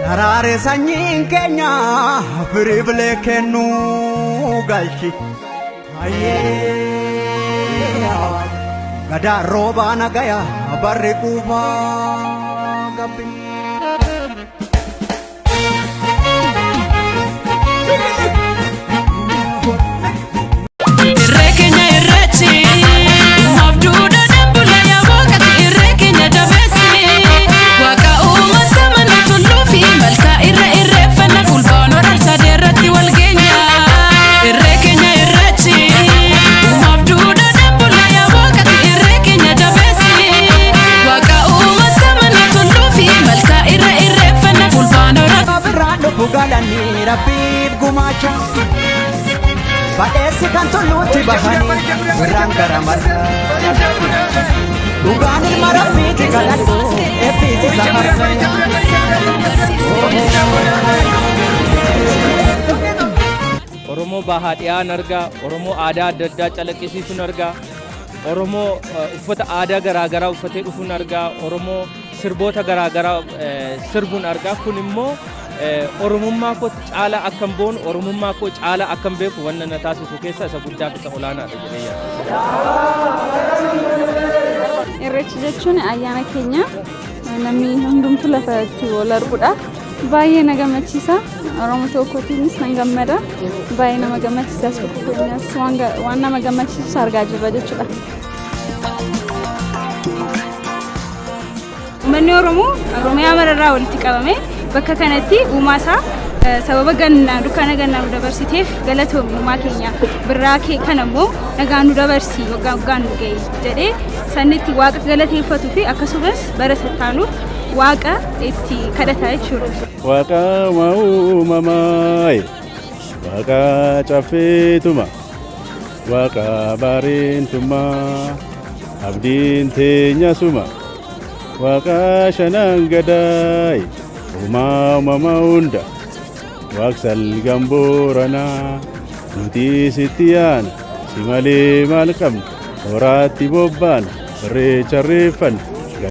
Darare sanyin kenya frible kenu galchi aye gada roba nagaya barre kuba gabi Bugalani Rabib Gumacha Badesi Kantoluti Bahani Rangaramata Bugani Marapiti Galatu Epiti Zaharata Oromo Bahatiya Narga Oromo Ada Dadda Chalakisi Sunarga Oromo Ufata Ada Garagara Ufate Ufunarga Oromo Sirbota Garagara Sirbun Arga Kunimmo Oromummaa ko caala akkam boon Oromummaa ko caala akkam beeku wanna na taasisu keessa isa guddaa fi isa olaanaadha jedhee yaada. Irreecha jechuun ayyaana keenya namni hundumtuu lafa itti wal arguudha. Baay'ee na gammachiisa. Oromoo tokkootiinis nan gammada. Baay'ee nama gammachiisas waan nama gammachiisu argaa jirra jechuudha. Uummanni Oromoo Oromiyaa mararraa walitti qabame bakka kanatti uumaasa sababa gannaa dukkana gannaa nu dabarsiteef galatoomii uumaa keenya birraa kee kanammoo nagaan nu dabarsii waggaan nu ga'e jedhee sannitti waaqa galateeffatuu fi akkasumas bara sattaanuuf waaqa itti kadhataa jechuudha. Waaqa uumamaa waaqa caffeetuma waaqa baareentumaa abdiin teenya suma waaqa shanan gadaay Mama unda waksal gamborana nuti sitian simale malkam orati bobban recharefan